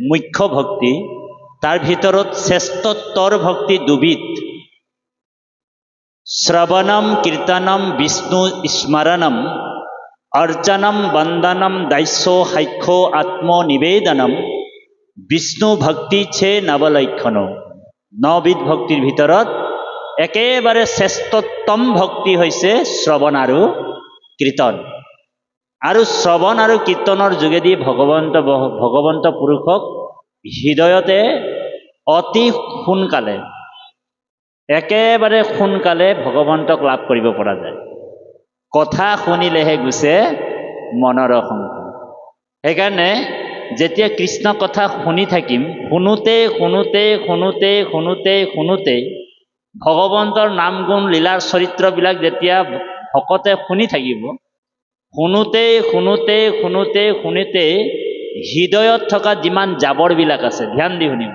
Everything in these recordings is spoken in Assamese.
মুখ্য ভক্তি, তাৰ ভিতৰত শ্ৰেষ্ঠতৰ ভক্তি দুবিধ। শ্ৰৱণম কীৰ্তনম বিষ্ণু স্মৰণম অৰ্চনম বন্দনম দাস্য সাক্ষ্য আত্মনিবেদনম বিষ্ণু ভক্তি ছে নৱলক্ষণ। 9বিধ ভক্তিৰ ভিতৰত একেবাৰে শ্ৰেষ্ঠতম ভক্তি হৈছে শ্ৰৱণ আৰু কীৰ্তন। আৰু শ্ৰৱণ আৰু কীৰ্তনৰ যোগেদি ভগৱন্ত পুৰুষক হৃদয়তে অতি সোনকালে, একেবাৰে সোনকালে ভগৱন্তক লাভ কৰিব পৰা যায়। কথা শুনিলেহে গুচে মনৰ শংকা। সেইকাৰণে যেতিয়া কৃষ্ণ কথা শুনি থাকিম, শুনোতে শুনোতে শুনোতে শুনোতে শুনোতে ভগৱন্তৰ নাম গুণ লীলাৰ চৰিত্ৰবিলাক যেতিয়া ভকতে শুনি থাকিব, শুনোতে শুনোতে শুনোতে শুনোতে হৃদয়ত থকা যিমান জাবৰবিলাক আছে, ধ্যান দি শুনিব,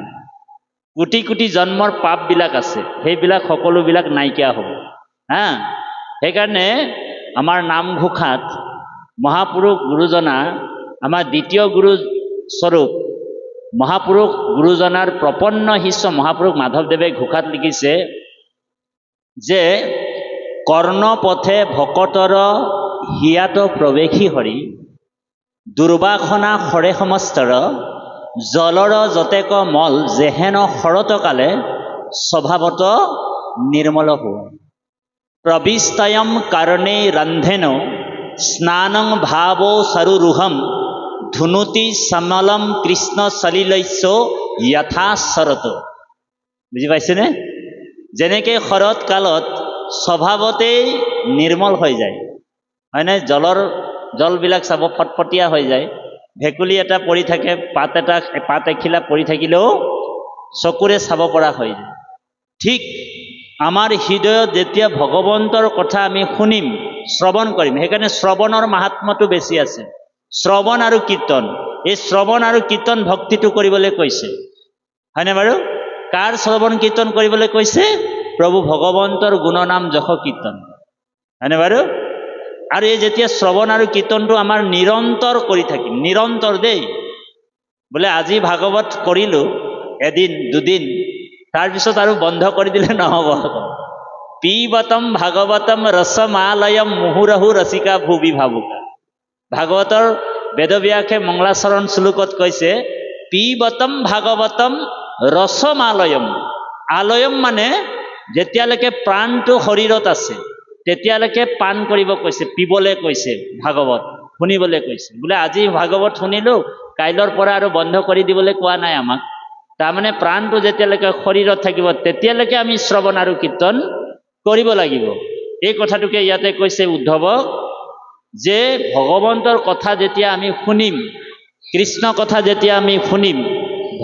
কোটি কোটি জন্মৰ পাপবিলাক আছে, সেইবিলাক সকলোবিলাক নাইকিয়া হ'ব। সেইকাৰণে আমাৰ নামঘোষাত মহাপুৰুষ গুৰুজনা, আমাৰ দ্বিতীয় গুৰু স্বৰূপ মহাপুৰুষ গুৰুজনাৰ প্ৰপন্ন শিষ্য মহাপুৰুষ মাধৱদেৱে ঘোষাত লিখিছে যে কৰ্ণপথে ভকতৰ হিয়াত প্ৰৱেশী হৰি দুৰ্বাসনা সৰে সমস্তৰ জলৰ যতেক মল যেহেন শৰতকালে স্বভাৱত নিৰ্মল হোৱা প্ৰবিষ্টয়ম কাৰণে ৰন্ধেন স্নানং ভাৱ সৰুৰুহম ধুনুতি সমলম কৃষ্ণ সলিলৈস্য যথা শৰত। বুজি পাইছেনে? যেনেকৈ শৰৎ কালত স্বভাৱতেই নিৰ্মল হৈ যায়, হয়নে? জলবিলাক চাব ফটফটীয়া হৈ যায়, ভেকুলী এটা পৰি থাকে, পাত এখিলা পৰি থাকিলেও চকুৰে চাব পৰা হৈ যায়। ঠিক আমাৰ হৃদয়ত যেতিয়া ভগৱন্তৰ কথা আমি শুনিম, শ্ৰৱণ কৰিম, সেইকাৰণে শ্ৰৱণৰ মাহাত্ম্যটো বেছি আছে। শ্ৰৱণ আৰু কীৰ্তন, এই শ্ৰৱণ আৰু কীৰ্তন ভক্তিটো কৰিবলৈ কৈছে, হয়নে বাৰু? কাৰ শ্ৰৱণ কীৰ্তন কৰিবলৈ কৈছে? প্ৰভু ভগৱন্তৰ গুণনাম যশ কীৰ্তন, হয়নে বাৰু? আৰু এই যেতিয়া শ্ৰৱণ আৰু কীৰ্তনটো আমাৰ নিৰন্তৰ কৰি থাকিম, নিৰন্তৰ দেই, বোলে আজি ভাগৱত কৰিলোঁ এদিন দুদিন, তাৰপিছত আৰু বন্ধ কৰি দিলে নহ'ব। পিবতম ভাগৱতম ৰসমালয়ম মুহুৰহু ৰসিকা ভুবি ভাবুকা। ভাগৱতৰ বেদব্যাসে মংগলাচৰণ শ্লোকত কৈছে পিবতম ভাগৱতম ৰসমালয়ম। আলয়ম মানে যেতিয়ালৈকে প্ৰাণটো শৰীৰত আছে তেতিয়ালৈকে পাণ কৰিব কৈছে, পিবলৈ কৈছে, ভাগৱত শুনিবলৈ কৈছে। বোলে আজি ভাগৱত শুনিলোঁ, কাইলৈৰ পৰা আৰু বন্ধ কৰি দিবলৈ কোৱা নাই আমাক। তাৰমানে প্ৰাণটো যেতিয়ালৈকে শৰীৰত থাকিব তেতিয়ালৈকে আমি শ্ৰৱণ আৰু কীৰ্তন কৰিব লাগিব। এই কথাটোকে ইয়াতে কৈছে উদ্ধৱক যে ভগৱন্তৰ কথা যেতিয়া আমি শুনিম, কৃষ্ণ কথা যেতিয়া আমি শুনিম,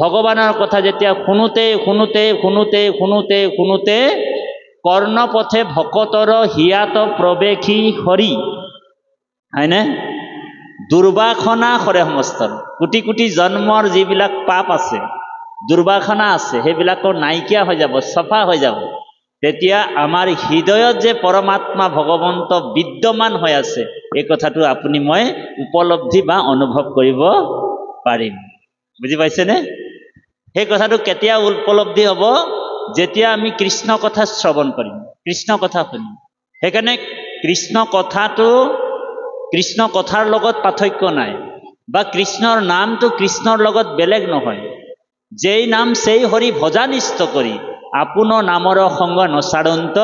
ভগৱানৰ কথা যেতিয়া শুনোতে শুনোতে শুনোতে শুনোতে শুনোতে কৰ্ণপথে ভকতৰ হিয়াত প্ৰৱেশী হৰি, হয়নে? দুৰ্বাসনা সৰে সমস্তৰ, কোটি কোটি জন্মৰ যিবিলাক পাপ আছে, দুৰ্বাসনা আছে, সেইবিলাকৰ নাইকিয়া হৈ যাব, চফা হৈ যাব। তেতিয়া আমাৰ হৃদয়ত যে পৰমাত্মা ভগৱন্ত বিদ্যমান হৈ আছে, এই কথাটো আপুনি মই উপলব্ধি বা অনুভৱ কৰিব পাৰিম। বুজি পাইছেনে? সেই কথাটো কেতিয়া উপলব্ধি হ'ব? যেতিয়া আমি কৃষ্ণ কথা শ্ৰৱণ কৰিম, কৃষ্ণ কথা শুনিম। সেইকাৰণে কৃষ্ণ কথাৰ লগত পাৰ্থক্য নাই, বা কৃষ্ণৰ নামটো কৃষ্ণৰ লগত বেলেগ নহয়। যেই নাম সেই হৰি ভজানিষ্ট কৰি আপোন নামৰ সংগ নচাৰন্ত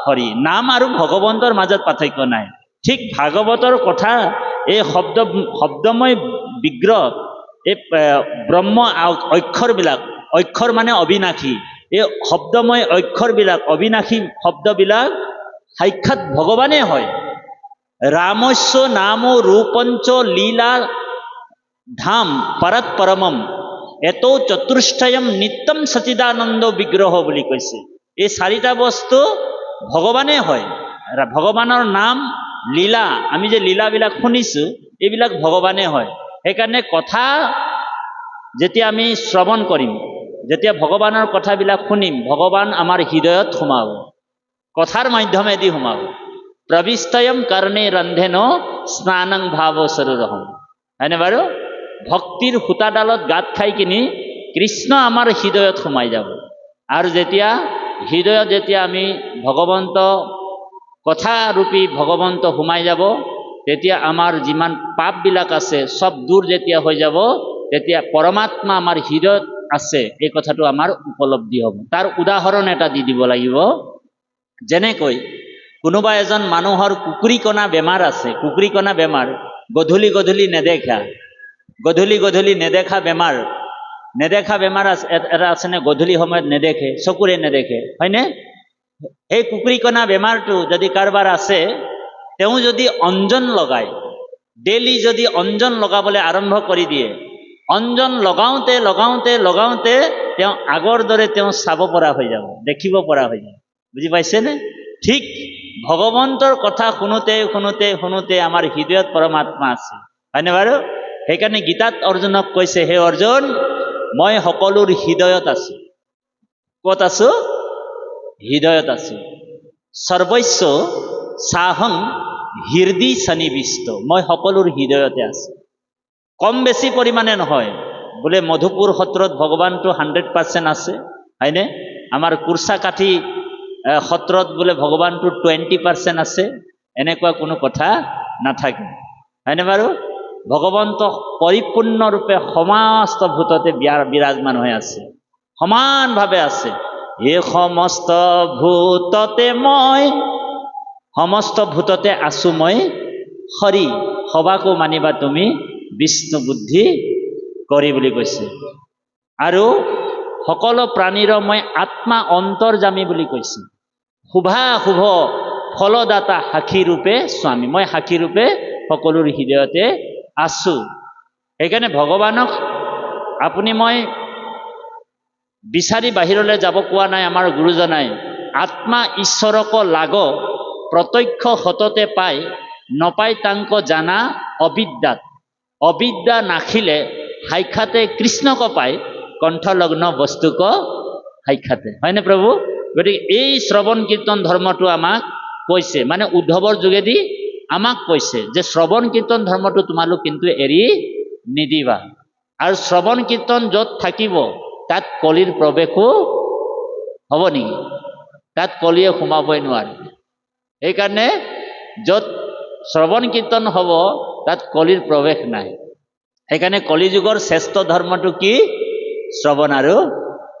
হৰি। নাম আৰু ভগৱন্তৰ মাজত পাৰ্থক্য নাই। ঠিক ভাগৱতৰ কথা, এই শব্দময় বিগ্ৰহ, এই ব্ৰহ্ম অক্ষৰবিলাক, অক্ষৰ মানে অবিনাশী, এই শব্দময় অক্ষৰবিলাক, অবিনাশী শব্দবিলাক সাক্ষাৎ ভগৱানে হয়। ৰামস্য নাম ৰূপঞ্চ লীলা ধাম পৰত পৰমম এত চতুষ্টয়ম নিত্যম সচিদানন্দ বিগ্ৰহ বুলি কৈছে। এই চাৰিটা বস্তু ভগৱানে হয়। ভগৱানৰ নাম, লীলা, আমি যে লীলাবিলাক শুনিছোঁ, এইবিলাক ভগৱানে হয়। সেইকাৰণে কথা যেতিয়া আমি শ্ৰৱণ কৰিম, যেতিয়া ভগৱানৰ কথাবিলাক শুনিম, ভগৱান আমাৰ হৃদয়ত সোমাব, কথাৰ মাধ্যমেদি সোমাব। প্ৰবিষ্টয়ম কৰ্ণে ৰন্ধেন স্নানং ভাৱ সৰুৰহম, হয়নে বাৰু? ভক্তিৰ সূতাডালত গাঁত খাই কিনি কৃষ্ণ আমাৰ হৃদয়ত সোমাই যাব। আৰু যেতিয়া হৃদয়ত যেতিয়া আমি ভগৱন্ত কথাৰূপী ভগৱন্ত সোমাই যাব, তেতিয়া আমাৰ যিমান পাপবিলাক আছে চব দূৰ যেতিয়া হৈ যাব, তেতিয়া পৰমাত্মা আমাৰ হৃদয়ত আছে এই কথাটো আমাৰ উপলব্ধি হ'ব। তাৰ উদাহৰণ এটা দি দিব লাগিব। যেনেকৈ কোনোবা এজন মানুহৰ কুকুৰিকণা বেমাৰ আছে, কুকুৰিকণা বেমাৰ গধূলি গধূলি নেদেখা, গধূলি গধূলি নেদেখা বেমাৰ, নেদেখা বেমাৰ এটা আছেনে? গধূলি সময়ত নেদেখে, চকুৰে নেদেখে, হয়নে? এই কুকুৰিকণা বেমাৰটো যদি কাৰোবাৰ আছে, তেওঁ যদি অঞ্জন লগায়, ডেইলি যদি অঞ্জন লগাবলৈ আৰম্ভ কৰি দিয়ে, অঞ্জন লগাওঁতে লগাওঁতে লগাওঁতে তেওঁ আগৰ দৰে তেওঁ চাব পৰা হৈ যাব, দেখিব পৰা হৈ যাব। বুজি পাইছেনে? ঠিক ভগৱন্তৰ কথা শুনোতে শুনোতে শুনোতে আমাৰ হৃদয়ত পৰমাত্মা আছে, হয়নে বাৰু? সেইকাৰণে গীতাত অৰ্জুনক কৈছে, হে অৰ্জুন, মই সকলোৰ হৃদয়ত আছো। ক'ত আছো? হৃদয়ত আছো। সৰ্বস্ব চাহং হৃদয় সন্নিবিষ্ট, মই সকলোৰ হৃদয়তে আছো। কম বেছি পৰিমাণে নহয়, বোলে মধুপুৰ সত্ৰত ভগৱানটো 100% আছে, হয়নে? আমাৰ কুৰ্চাকাঠি সত্ৰত বোলে ভগৱানটো 20% আছে, এনেকুৱা কোনো কথা নাথাকে, হয়নে বাৰু? ভগৱন্ত পৰিপূৰ্ণৰূপে সমস্ত ভূততে বিৰাজমান হৈ আছে, সমানভাৱে আছে। এই সমস্ত ভূততে মই, সমস্ত ভূততে আছো মই হৰি, সবাকো মানিবা তুমি বিষ্ণু বুদ্ধি কৰি বুলি কৈছে। আৰু সকলো প্ৰাণীৰ মই আত্মা অন্তৰ্যামী বুলি কৈছে। শুভাশুভ ফলদাতা সাক্ষী ৰূপে স্বামী, মই সাক্ষী ৰূপে সকলোৰ হৃদয়তে আছো। সেইকাৰণে ভগৱানক আপুনি মই বিচাৰি বাহিৰলৈ যাব কোৱা নাই আমাৰ গুৰুজনাই। আত্মা ঈশ্বৰক লাগ প্ৰত্যক্ষ সততে পায়, নপায় তাংক জানা অবিদ্যাত, অবিদ্যা নাখিলে সাক্ষাতে কৃষ্ণক পায়, কণ্ঠলগ্ন বস্তুক সাক্ষাতে, হয়নে প্ৰভু? গতিকে এই শ্ৰৱণ কীৰ্তন ধৰ্মটো আমাক কৈছে, মানে উদ্ধৱৰ যোগেদি আমাক কৈছে যে শ্ৰৱণ কীৰ্তন ধৰ্মটো তোমালোক কিন্তু এৰি নিদিবা। আৰু শ্ৰৱণ কীৰ্তন য'ত থাকিব তাত কলিৰ প্ৰৱেশো হ'ব নেকি? তাত কলিয়ে সোমাবই নোৱাৰে। সেইকাৰণে য'ত শ্ৰৱণ কীৰ্তন হ'ব তাত কলিৰ প্ৰৱেশ নাই। সেইকাৰণে কলিযুগৰ শ্ৰেষ্ঠ ধৰ্মটো কি? শ্ৰৱণ আৰু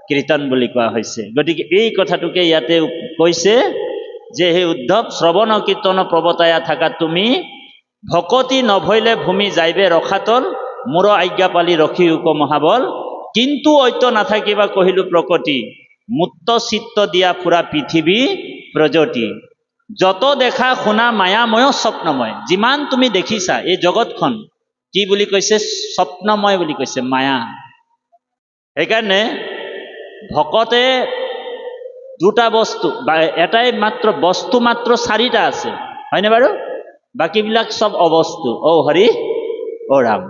কীৰ্তন বুলি কোৱা হৈছে। গতিকে এই কথাটোকে ইয়াতে কৈছে যে হে উদ্ধৱ, শ্ৰৱণ কীৰ্তন প্ৰৱতায়া থাকা তুমি, ভকতি নভৈলে ভূমি যাইবে ৰখাতল, মোৰ আজ্ঞা পালি ৰখি উক মহাবল, কিন্তু ঐক্য নাথাকিবা কহিলো প্ৰকটি, মুক্ত চিত্ত দিয়া ফুৰা পৃথিৱী প্ৰজ্যোতি। যত দেখা শুনা মায়াময় স্বপ্নময়, যিমান তুমি দেখিছা এই জগতখন কি বুলি কৈছে? স্বপ্নময় বুলি কৈছে, মায়া। সেইকাৰণে ভকতে দুটা বস্তু বা এটাই মাত্ৰ বস্তু, মাত্ৰ চাৰিটা আছে, হয়নে বাৰু? বাকীবিলাক চব অবস্তু। অ হৰি অ ৰাম,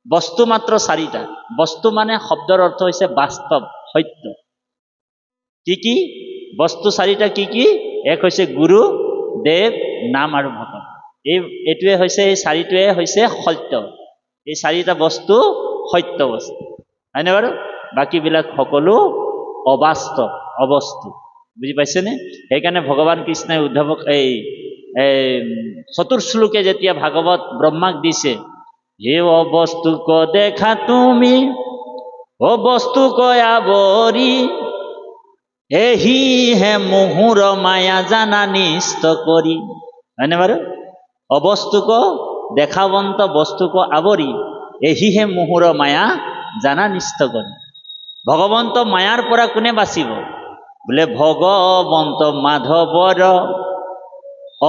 বস্তু মাত্ৰ চাৰিটা। বস্তু মানে শব্দৰ অৰ্থ হৈছে বাস্তৱ, সত্য। কি কি বস্তু চাৰিটা? কি কি? এক হৈছে গুৰু, দেৱ, নাম আৰু ভকত। এইটোৱে হৈছে, এই চাৰিটোৱে হৈছে সত্য। এই চাৰিটা বস্তু সত্য বস্তু, হয়নে বাৰু? বাকীবিলাক সকলো অবাস্তৱ, অবস্তু। বুজি পাইছেনে? সেইকাৰণে ভগৱান কৃষ্ণই উদ্ধৱক এই চতুৰ্শ্লোকে যেতিয়া ভাগৱত ব্ৰহ্মাক দিছে, হে অবস্তুক দেখা তুমি, অবস্তুক আৱৰি, এহি হে মোহৰ মায়া জানা নিষ্ট কৰি, হয়নে বাৰু? অবস্তুক দেখাবন্ত বস্তুক আৱৰি, এহি হে মোহৰ মায়া জানা নিষ্ট কৰি। ভগৱন্ত মায়াৰ পৰা কোনে বাচিব? বোলে ভগৱন্ত মাধৱৰ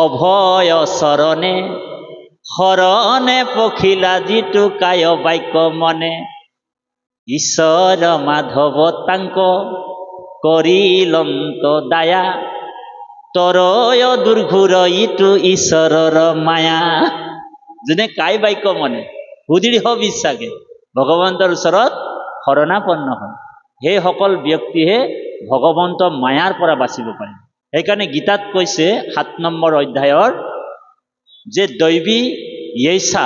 অভয় চৰণে, শৰণে পখিলা যিটো কায় বাক্য মনে, ঈশ্বৰ মাধৱ তাংক কৰিলন্ত দায়া, তৰয় দুৰ্ঘুৰ ইটো ঈশ্বৰৰ মায়া। যোনে কায় বাক্য মনে, সুদৃঢ় বিশ্বাসে ভগৱন্তৰ ওচৰত শৰণাপন্ন হয়, সেইসকল ব্যক্তিহে ভগৱন্ত মায়াৰ পৰা বাচিব পাৰে। সেইকাৰণে গীতাত কৈছে 7 নম্বৰ অধ্যায়ৰ যে দৈৱী য়েষা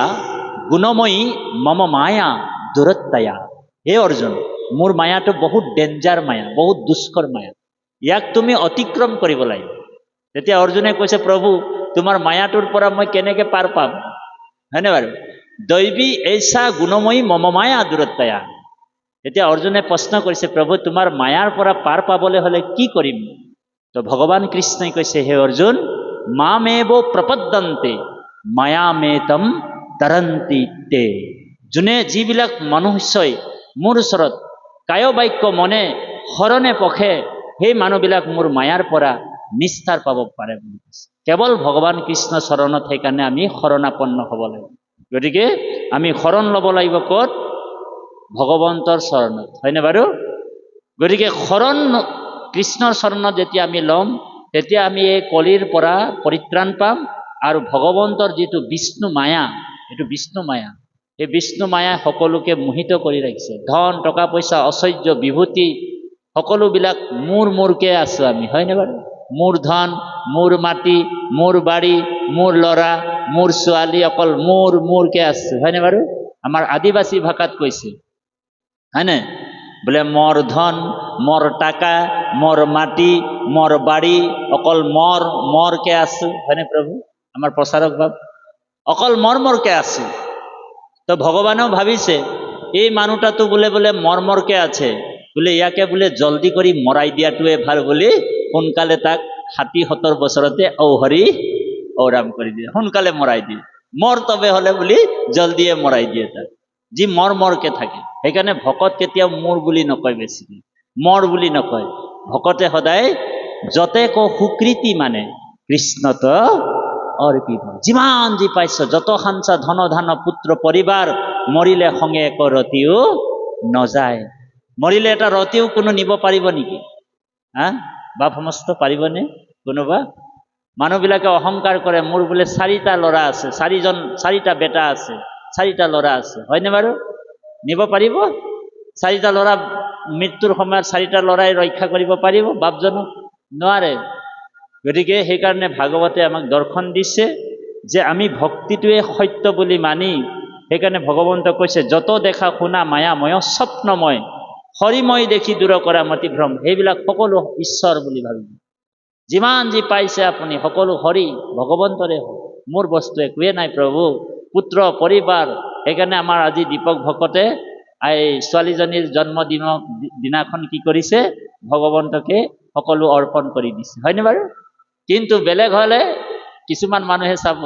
গুণময়ী মম মায়া দূৰত্বয়া। হে অৰ্জুন, মোৰ মায়াটো বহুত ডেঞ্জাৰ মায়া, বহুত দুষ্কৰ মায়া, ইয়াক তুমি অতিক্ৰম কৰিব লাগিব। তেতিয়া অৰ্জুনে কৈছে, প্ৰভু তোমাৰ মায়াটোৰ পৰা মই কেনেকে পাৰ পাম, হয়নে বাৰু? দৈৱী এইচা গুণময়ী মম মায়া দূৰত্বয়া। এতিয়া অৰ্জুনে প্ৰশ্ন কৰিছে, প্ৰভু তোমাৰ মায়াৰ পৰা পাৰ পাবলৈ হলে কি কৰিম? তো ভগৱান কৃষ্ণই কৈছে, হে অৰ্জুন, মামেব প্ৰপদ্যন্তে মায়ামেতম তৰন্তি তে। যোনে যিবিলাক মনুষ্যই মোৰ ওচৰত কায় বাক্য মনে শৰণে পখে, সেই মানুহবিলাক মোৰ মায়াৰ পৰা নিস্তাৰ পাব পাৰে বুলি কৈছে। কেৱল ভগৱান কৃষ্ণ চৰণত, সেইকাৰণে আমি শৰণাপন্ন হ'ব লাগিব। গতিকে আমি শৰণ ল'ব লাগিব ক'ত? ভগৱন্তৰ চৰণত, হয়নে বাৰু? গতিকে শৰণ কৃষ্ণৰ চৰণত যেতিয়া আমি ল'ম, তেতিয়া আমি এই কলিৰ পৰা পৰিত্ৰাণ পাম। আৰু ভগৱন্তৰ যিটো বিষ্ণু মায়া, এইটো বিষ্ণু মায়া, এই বিষ্ণু মায়াই সকলোকে মোহিত কৰি ৰাখিছে। ধন টকা পইচা ঐশ্বৰ্য বিভূতি সকলোবিলাক মোৰকে আছো আমি, হয়নে বাৰু? মোৰ ধন, মোৰ মাটি, মোৰ বাৰী, মোৰ ল'ৰা, মোৰ ছোৱালী, অকল মোৰকে আছো, হয়নে বাৰু? আমাৰ আদিবাসী ভাষাত কৈছে, হয়নে? বোলে মোৰ ধন, মোৰ টাকা, মোৰ মাটি, মোৰ বাৰী, অকল মৰকে আছো, হয়নে প্ৰভু? আমাৰ প্ৰচাৰক ভাৱ, অকল মৰকে আছো। তো ভগৱানেও ভাবিছে এই মানুহটাতো বোলে মৰকে আছে, বোলে ইয়াকে বোলে জলদি কৰি মৰাই দিয়াটোৱে ভাল বুলি সোনকালে তাক ৬০-৭০ বছৰতে ঔহৰি ঔৰাম কৰি দিয়ে, সোনকালে মৰাই দিয়ে। মৰ তবে হলে বুলি জলদিয়ে মৰাই দিয়ে তাক, যি মৰকে থাকে। সেইকাৰণে ভকত কেতিয়াও মোৰ বুলি নকয়, বেছি মৰ বুলি নকয়। ভকতে সদায় যতে কো সুকৃতি মানে কৃষ্ণত অৰ্পিত। যিমান যি পাইছ, যত সাঞ্চা ধন ধান পুত্ৰ পৰিবাৰ, মৰিলে সংগে এক ৰতিও নযায়। মৰিলে এটা ৰতিও কোনো নিব পাৰিব নেকি? বাপ সমস্ত পাৰিবনে কোনোবা? মানুহবিলাকে অহংকাৰ কৰে, মোৰ বোলে ৪টা ল'ৰা আছে, 4টা বেটা আছে, 4টা ল'ৰা আছে, হয়নে বাৰু? নিব পাৰিব? 4টা ল'ৰা মৃত্যুৰ সময়ত 4টা ল'ৰাই ৰক্ষা কৰিব পাৰিব বাপজনক? নোৱাৰে। গতিকে সেইকাৰণে ভাগৱতে আমাক দৰ্শন দিছে যে আমি ভক্তিটোৱে সত্য বুলি মানি, সেইকাৰণে ভগৱন্ত কৈছে, যত দেখা শুনা মায়াময় স্বপ্নময়, হৰিময় দেখি দূৰ কৰা মতিভ্ৰম। সেইবিলাক সকলো ঈশ্বৰ বুলি ভাবিব। যিমান যি পাইছে আপুনি সকলো হৰি ভগৱন্তৰে হয়, মোৰ বস্তু একোৱে নাই প্ৰভু। পুত্ৰ পৰিবাৰ, সেইকাৰণে আমাৰ আজি দীপক ভকতে এই ছোৱালীজনীৰ দিনাখন কি কৰিছে? ভগৱন্তকে সকলো অৰ্পণ কৰি দিছে, হয়নে বাৰু? কিন্তু বেলেগ হলে কিছুমান মানুহে চাব,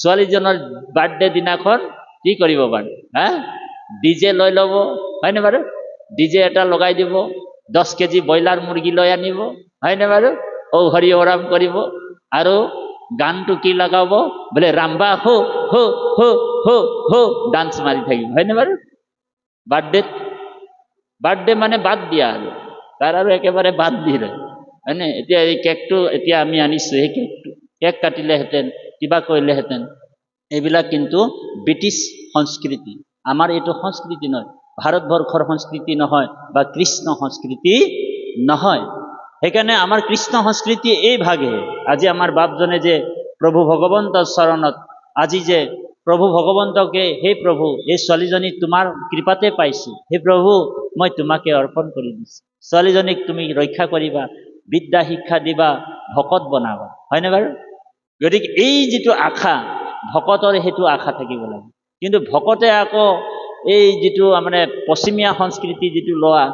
ছোৱালীজনৰ বাৰ্থডে দিনাখন কি কৰিব বাৰু? ডিজে লৈ ল'ব, হয়নে বাৰু? ডিজে এটা লগাই দিব, 10 কেজি ব্ৰইলাৰ মুৰ্গী লৈ আনিব, হয়নে বাৰু? হৰি ওৰাম কৰিব। আৰু গানটো কি লগাব? বোলে ৰাম্বা হো হো হো হো হো, ডান্স মাৰি থাকিব, হয়নে বাৰু? বাৰ্থডে মানে বাদ দিয়া, আৰু তাৰ আৰু একেবাৰে বাদ দিলে, হয়নে? এতিয়া এই কেকটো এতিয়া আমি আনিছো, সেই কেক কাটিলেহেঁতেন, কিবা কৰিলেহেঁতেন, এইবিলাক কিন্তু ব্ৰিটিছ সংস্কৃতি। আমাৰ এইটো সংস্কৃতি নহয়, ভাৰতবৰ্ষৰ সংস্কৃতি নহয়, বা কৃষ্ণ সংস্কৃতি নহয়। সেইকাৰণে আমাৰ কৃষ্ণ সংস্কৃতি এই ভাগে। আজি আমাৰ বাপজনে যে প্ৰভু ভগৱন্তৰ চৰণত, আজি যে প্ৰভু ভগৱন্তকে, হে প্ৰভু এই ছোৱালীজনী তোমাৰ কৃপাতে পাইছো, হে প্ৰভু মই তোমাকে অৰ্পণ কৰি দিছো, ছোৱালীজনীক তুমি ৰক্ষা কৰিবা, বিদ্যা শিক্ষা দিবা, ভকত বনাবা, হয়নে বাৰু? গতিকে এই যিটো আশা ভকতৰ, সেইটো আশা থাকিব লাগে। কিন্তু ভকতে আকৌ এই যিটো মানে পশ্চিমীয়া সংস্কৃতি যিটো লোৱা,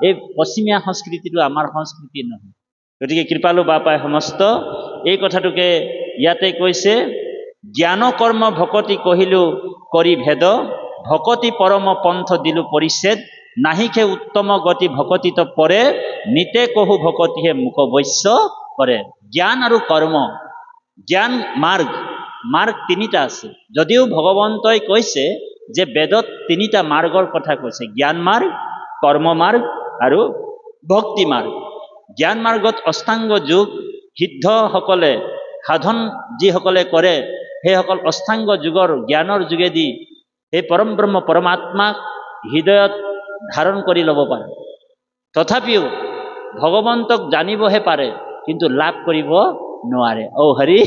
এই পশ্চিমীয়া সংস্কৃতিটো আমাৰ সংস্কৃতি নহয়। গতিকে কৃপালু বাপাই সমস্ত এই কথাটোকে ইয়াতে কৈছে, জ্ঞান কৰ্ম ভকতি কহিলো কৰি ভেদ, ভকতি পৰম পন্থ দিলো পৰিচ্ছেদ, নাহিকে উত্তম গতি ভকতিত পৰে, নিতে কহু ভকতিহে মুখ বৈশ্য কৰে। জ্ঞান আৰু কৰ্ম, জ্ঞান মাৰ্গ 3টা আছে। যদিও ভগৱন্তই কৈছে যে বেদত 3টা মাৰ্গৰ কথা কৈছে, জ্ঞান মাৰ্গ, কৰ্ম মাৰ্গ আৰু ভক্তি মাৰ্গ। জ্ঞান মাৰ্গত অষ্টাংগ যোগ, সিদ্ধসকলে সাধন যিসকলে কৰে, সেইসকল অষ্টাংগ যোগৰ জ্ঞানৰ যোগেদি সেই পৰম ব্ৰহ্ম পৰমাত্মাক হৃদয়ত ধাৰণ কৰি ল'ব পাৰে। তথাপিও ভগৱন্তক জানিবহে পাৰে, কিন্তু লাভ কৰিব নোৱাৰে। হৰি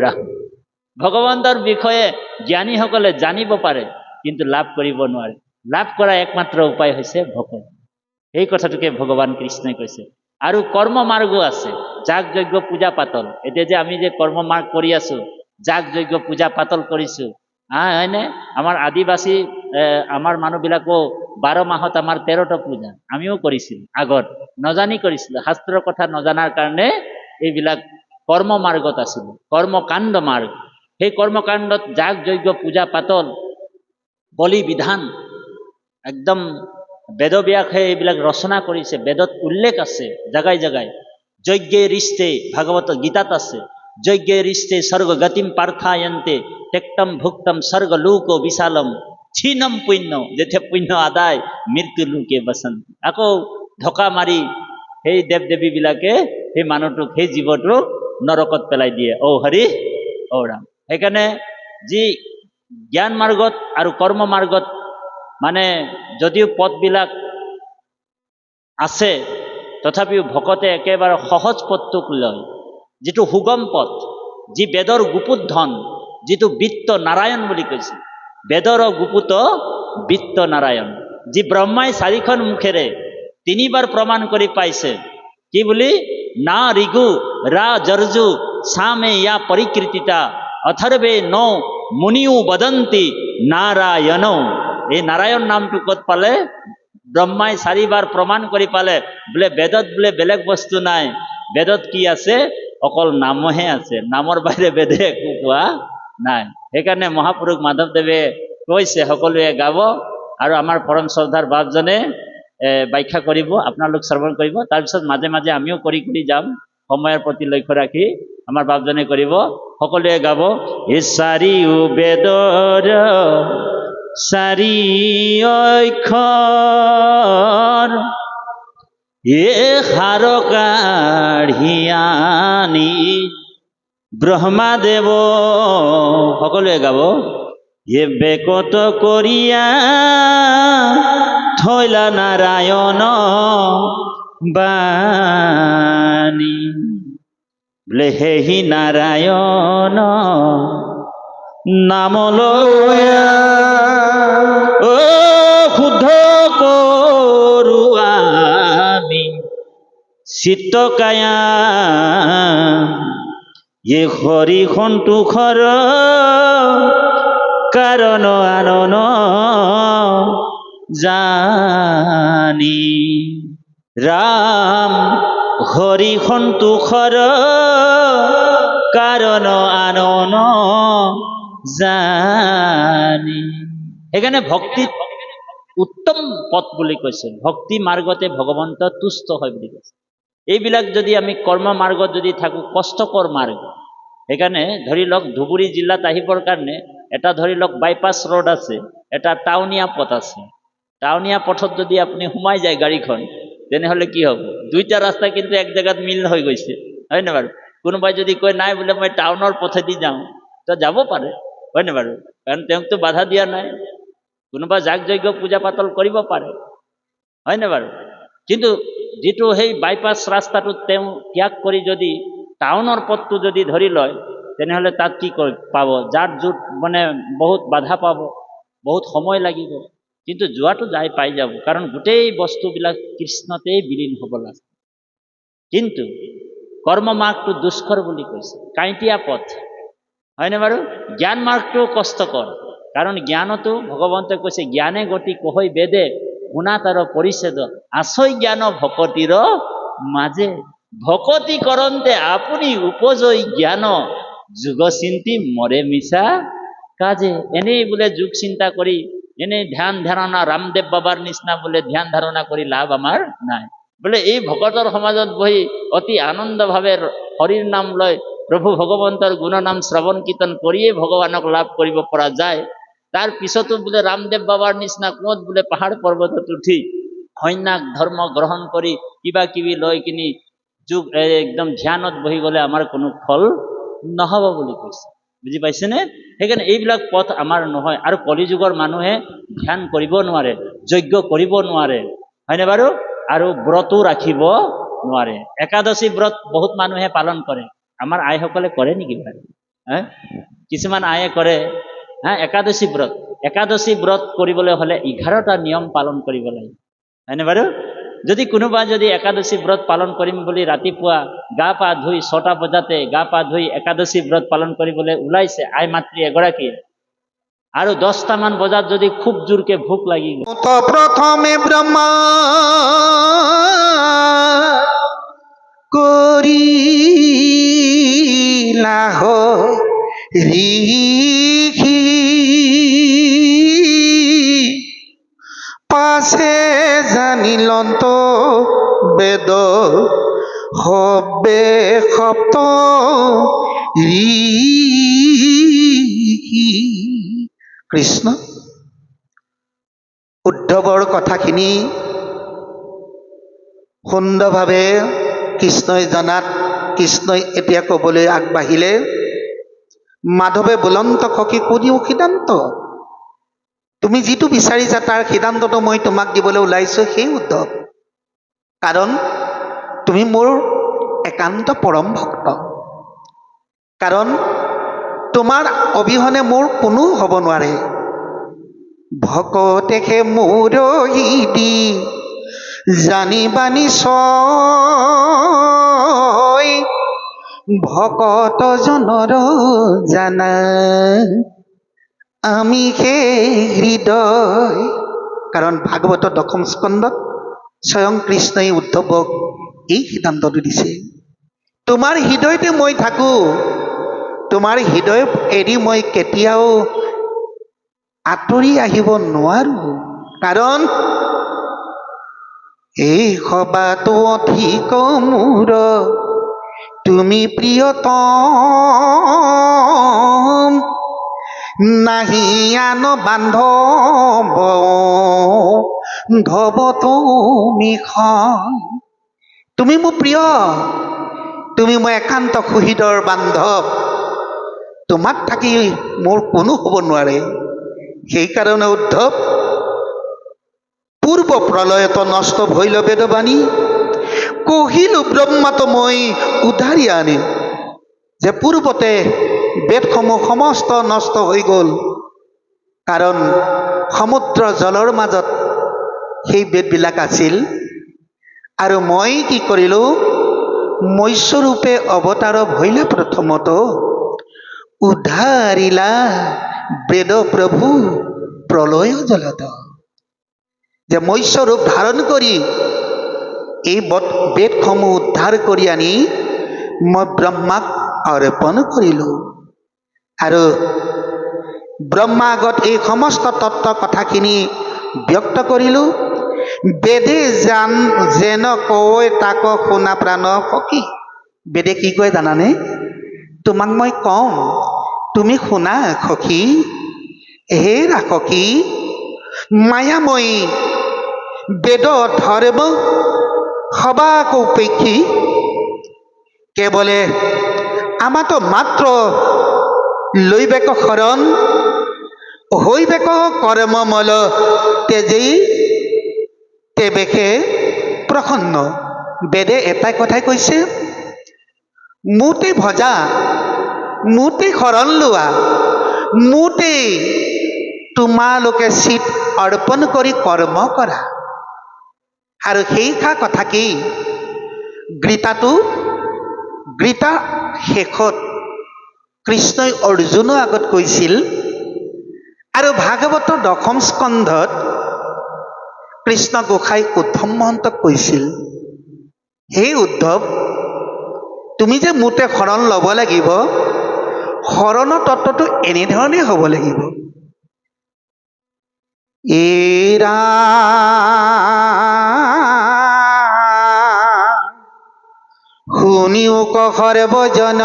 ৰাম। ভগৱন্তৰ বিষয়ে জ্ঞানীসকলে জানিব পাৰে, কিন্তু লাভ কৰিব নোৱাৰে। লাভ কৰা একমাত্ৰ উপায় হৈছে ভকত। এই কথাটোকে ভগৱান কৃষ্ণই কৈছে। আৰু কৰ্ম মাৰ্গ আছে, যাগ যজ্ঞ পূজা পাতল। এতিয়া যে আমি যে কৰ্ম মাৰ্গ কৰি আছো, যাগ যজ্ঞ পূজা পাতল কৰিছো, হয়নে? আমাৰ আদিবাসী আমাৰ মানুহবিলাকো 12 মাহত আমাৰ 13টা পূজা আমিও কৰিছিলো, আগত নজানি কৰিছিলো, শাস্ত্ৰৰ কথা নজনাৰ কাৰণে এইবিলাক কৰ্ম মাৰ্গত আছিলো, কৰ্মকাণ্ড মাৰ্গ। সেই কৰ্মকাণ্ডত যাগ যজ্ঞ পূজা পাতল, বলি বিধান একদম বেদব্যাসে এইবিলাক ৰচনা কৰিছে, বেদত উল্লেখ আছে জাগাই জাগাই। যজ্ঞে ৰিষ্টে, ভাগৱত গীতাত আছে, যজ্ঞে ৰিষ্টে স্বৰ্গগতিম পাർത്থায়ন্তে ত্যক্তম ভুক্তম স্বৰ্গলোক বিশালম ক্ষীণম পুণ্য, যেতিয়া পুণ্য আদায় মৃত্যু লোকে বসন্ত। আকৌ ঢকা মাৰি সেই দেৱ দেৱীবিলাকে সেই মানুহটোক, সেই জীৱটোক নৰকত পেলাই দিয়ে। ঔ হৰি ঔ ৰাম। সেইকাৰণে যি জ্ঞান মাৰ্গত আৰু কৰ্ম মাৰ্গত মানে যদিও পথবিলাক আছে, তথাপিও ভকতে একেবাৰে সহজ পথটোক লয়, যিটো সুগম পথ, যি বেদৰ গুপুত ধন, যিটো বিত্ত নাৰায়ণ বুলি কৈছে। বেদৰ গুপুত বিত্ত নাৰায়ণ, যি ব্ৰহ্মাই 4খন মুখেৰে 3বাৰ প্ৰমাণ কৰি পাইছে। কি বুলি? না ঋগু ৰা যৰ্জু সামে ইয়া পৰিকৃতিতা অথৰ্বে ন মুনিও বদন্তি নাৰায়ণ। এই নাৰায়ণ নামটো ক'ত পালে? ব্ৰহ্মাই 4বাৰ প্ৰমাণ কৰি পালে বোলে বেদত বোলে বেলেগ বস্তু নাই। বেদত কি আছে? অকল নামহে আছে, নামৰ বাহিৰে বেদে একো কোৱা নাই। সেইকাৰণে মহাপুৰুষ মাধৱদেৱে কৈছে সকলোৱে গাব, আৰু আমাৰ পৰম শ্ৰদ্ধাৰ বাপজনে ব্যাখ্যা কৰিব, আপোনালোক শ্ৰৱণ কৰিব। তাৰপিছত মাজে মাজে আমিও কৰি কৰি যাম, সময়ৰ প্ৰতি লক্ষ্য ৰাখি আমাৰ বাপজনে কৰিব। সকলোৱে গাব। এ চাৰিও বেদৰ 4 অক্ষৰ, এ সাৰ কাঢ়ি আনি ব্ৰহ্মাদেৱ, সকলোৱে গাব, এ বেকত কৰিয়া থৈলা নাৰায়ণ বাণী। বোলে হেহি নাৰায়ণ নাম লয়া ও শুদ্ধ কৰো আমি চিত্তকায়া, এ হৰি সন্তোষৰ কাৰণ আনন জানি। ৰাম হৰি সন্তোষৰ কাৰণ আনন জানি। সেইকাৰণে ভক্তিত উত্তম পথ বুলি কৈছে, ভক্তি মাৰ্গতে ভগৱন্ত তুষ্ট হয় বুলি কৈছে। এইবিলাক যদি আমি কৰ্ম মাৰ্গত যদি থাকোঁ, কষ্টকৰ মাৰ্গ। সেইকাৰণে ধৰি লওক ধুবুৰী জিলাত আহিবৰ কাৰণে এটা ধৰি লওক বাইপাছ ৰোড আছে, এটা টাউনীয়া পথ আছে। টাউনীয়া পথত যদি আপুনি সোমাই যায় গাড়ীখন, তেনেহ'লে কি হ'ব? 2টা ৰাস্তা কিন্তু এক জেগাত মিল হৈ গৈছে, হয় নে বাৰু? কোনোবাই যদি কয় নাই বোলে মই টাউনৰ পথেদি যাওঁ, তো যাব পাৰে, হয় নে বাৰু? কাৰণ তেওঁকতো বাধা দিয়া নাই। কোনোবা যাগ যজ্ঞ পূজা পাতল কৰিব পাৰে, হয় নে বাৰু? কিন্তু যিটো সেই বাইপাছ ৰাস্তাটো তেওঁ ত্যাগ কৰি যদি টাউনৰ পথটো যদি ধৰি লয়, তেনেহ'লে তাত কি পাব? যাৰ জোঁট মানে বহুত বাধা পাব, বহুত সময় লাগিব। কিন্তু যোৱাটো যাই পাই যাব, কাৰণ গোটেই বস্তুবিলাক কৃষ্ণতেই বিলীন হ'ব লাগে। কিন্তু কৰ্ম মাৰ্গটো দুষ্কৰ বুলি কৈছে, কাঁইটীয়া পথ, হয়নে বাৰু? জ্ঞান মাৰ্গটো কষ্টকৰ, কাৰণ জ্ঞানতো ভগৱন্তই কৈছে জ্ঞানে গতি কহৈ বেদে শুনা তাৰ পৰিচ্ছেদ আছৈ জ্ঞান ভকতিৰ মাজে। ভকতি কৰন্তে আপুনি উপজয় জ্ঞান যোগ চিন্তি মৰে মিছা কাজে। এনেই বোলে যোগ চিন্তা কৰি, এনেই ধ্যান ধাৰণা, ৰামদেৱ বাবাৰ নিচিনা বোলে ধ্যান ধাৰণা কৰি লাভ আমাৰ নাই। বোলে এই ভকতৰ সমাজত বহি অতি আনন্দভাৱে হৰিৰ নাম লয়, প্ৰভু ভগৱন্তৰ গুণনাম শ্ৰৱণ কীৰ্তন কৰিয়ে ভগৱানক লাভ কৰিব পৰা যায়। তাৰ পিছতো বোলে ৰামদেৱ বাবাৰ নিচিনা ক'ত বোলে পাহাৰ পৰ্বতত উঠি সন্ন্যাস ধৰ্ম গ্ৰহণ কৰি কিবা কিবি লৈ কিনি যোগ একদম ধ্যানত বহি গ'লে আমাৰ কোনো ফল নহ'ব বুলি কৈছে। বুজি পাইছেনে? সেইকাৰণে এইবিলাক পথ আমাৰ নহয়। আৰু কলিযুগৰ মানুহে ধ্যান কৰিব নোৱাৰে, যজ্ঞ কৰিব নোৱাৰে, হয়নে বাৰু? আৰু ব্ৰতো ৰাখিব নোৱাৰে। একাদশী ব্ৰত বহুত মানুহে পালন কৰে। আমাৰ আইসকলে কৰে নেকি বাৰু? কিছুমান আয়ে কৰে, একাদশী ব্ৰত। একাদশী ব্ৰত কৰিবলৈ হ'লে 11টা নিয়ম পালন কৰিব লাগে, হয়নে বাৰু? যদি কোনোবা যদি একাদশী ব্ৰত পালন কৰিম বুলি ৰাতিপুৱা গা পা ধুই 6টা বজাতে গা পা ধুই একাদশী ব্ৰত পালন কৰিবলৈ ওলাইছে আই মাতৃ এগৰাকীয়ে, আৰু 10টামান বজাত যদি খুব জোৰকে ভোক লাগি গ'ল, তো প্ৰথমে ব্ৰহ্মা কৰিলা ঋষি পাছে জানিলন্ত বেদ হবে সপ্ত ঋষি। কৃষ্ণ উদ্ধৱৰ কথাখিনি সুন্দৰভাৱে কৃষ্ণই জনাত কৃষ্ণই এতিয়া ক'বলৈ আগবাঢ়িলে। মাধৱে বুলন্ত সখী কোনেও সিদ্ধান্ত, তুমি যিটো বিচাৰিছা তাৰ সিদ্ধান্তটো মই তোমাক দিবলৈ ওলাইছোঁ সেই উদ্ধৱ, কাৰণ তুমি মোৰ একান্ত পৰম ভক্ত, কাৰণ তোমাৰ অবিহনে মোৰ কোনো হ'ব নোৱাৰে। ভকতেহে মোৰ হৃদি জানিবানি ছয়, ভকত জনৰ জানা আমি সেই হৃদয়। কাৰণ ভাগৱতৰ 10ম স্কন্ধত স্বয়ং কৃষ্ণই উদ্ধৱক এই সিদ্ধান্তটো দিছে, তোমাৰ হৃদয়তে মই থাকো, তোমাৰ হৃদয় এৰি মই কেতিয়াও আঁতৰি আহিব নোৱাৰো, কাৰণ এই সবাতো অধিক মোৰ তুমি প্ৰিয়তম, নাহি আন বান্ধৱ ধব তুমি তুমি মোৰ প্ৰিয়, তুমি মই একান্ত সুহৃদৰ বান্ধৱ, তোমাক থাকি মোৰ কোনো হ'ব নোৱাৰে। সেইকাৰণে উদ্ধৱ পূৰ্ব প্ৰলয়ত নষ্ট ভৈল বেদবাণী, কহিলো ব্ৰহ্মাত মই উদ্ধাৰি আনিম। যে পূৰ্বতে বেদসমূহ সমস্ত নষ্ট হৈ গ'ল, কাৰণ সমুদ্ৰ জলৰ মাজত সেই বেদবিলাক আছিল, আৰু মই কি কৰিলোঁ, মৎস্যৰূপে অৱতাৰ ভৈলে প্ৰথমত উদ্ধাৰিলা বেদ প্ৰভু প্ৰলয় জলত। যে মৎস্যৰূপ ধাৰণ কৰি এই বেদসমূহ উদ্ধাৰ কৰি আনি মই ব্ৰহ্মাক অৰ্পণ কৰিলোঁ, আৰু ব্ৰহ্মা আগত এই সমস্ত তত্ত্ব কথাখিনি ব্যক্ত কৰিলোঁ। বেদে যেন কয় তাক শুনা প্ৰাণ সখী। বেদে কি কয় জানানে? তোমাক মই কওঁ, তুমি শুনা সখী। হে ৰাসখী মায়াময়ী বেদ ধৰ্ম সবাক উপেক্ষী, কেৱলে আমাতো মাত্ৰ লৈবেক শৰণ, হৈবেক কৰ্মমল তেজেই তেবেকে প্ৰসন্ন। বেদে এটাই কথাই কৈছে, মোতে ভজা, মোতে শৰণ লোৱা, মোতে তোমালোকে চিত অৰ্পণ কৰি কৰ্ম কৰা। আৰু সেইষাৰ কথাকেই গীতা শেষত কৃষ্ণই অৰ্জুনৰ আগত কৈছিল, আৰু ভাগৱতৰ 10ম স্কন্ধত কৃষ্ণ গোসাঁই উদ্ধৱ মহন্তক কৈছিল, হে উদ্ধৱ, তুমি যে মোতে শৰণ ল'ব লাগিব, শৰণৰ তত্ত্বটো এনেধৰণে হ'ব লাগিব। এৰা শুনিও কখৰে বজন,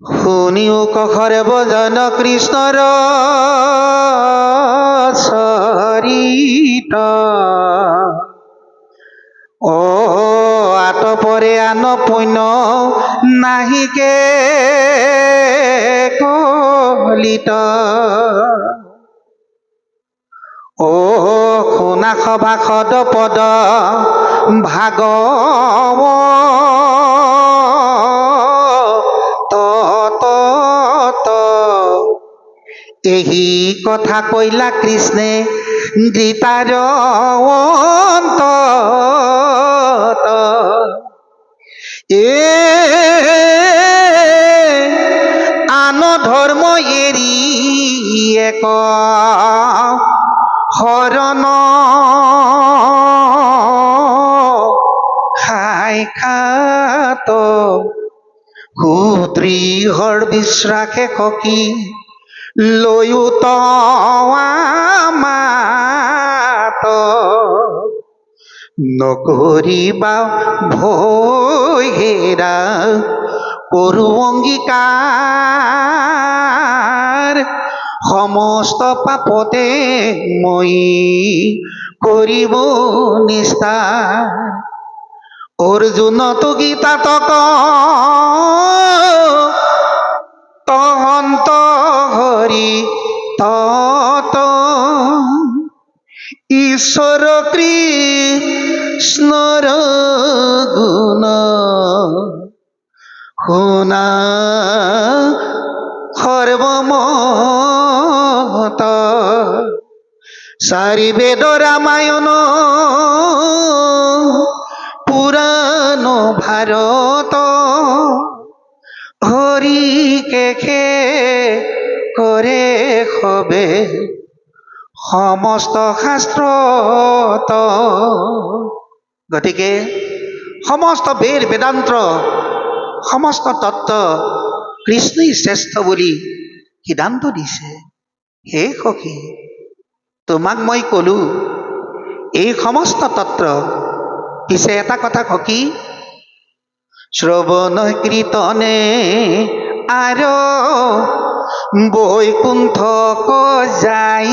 শুনিও কখৰে বজন কৃষ্ণৰ চৰিত, অ আতপৰে আন পুণ্য নাহিকে কলিত, অ শুনা সভাসদ পদ ভাগৱত ଏହି କଥା କହିଲା କୃଷ୍ণে গীতাৰ অন্তত এ আন ধৰ্ম এৰি এক হৰণ খাই খাত সুদৃঢ় বিশ্বাসে সখী লয়ুত মাত নকৰিবা ভয় হেৰা কৰো অংগীকাৰ সমস্ত পাপতে মই কৰিব নিস্তাৰ অৰ্জুনত গীতাত তহন্ত হৰি তত ঈশ্বৰ কৃষ্ণৰ গুণ শুনা সৰ্বমত চাৰি বেদ ৰামায়ণ পুৰাণ ভাৰত হৰিকে কৰে হবে সমস্ত শাস্ত্ৰত গতিকে সমস্ত বেদ বেদান্ত সমস্ত তত্ত্ব কৃষ্ণই শ্ৰেষ্ঠ বুলি সিদ্ধান্ত দিছে। হে সখী, তোমাক মই কলো এই সমস্ত তত্ত্ব, পিছে এটা কথা সখী, শ্ৰৱণ কীৰ্তনে আৰু বৈকুণ্ঠ যাই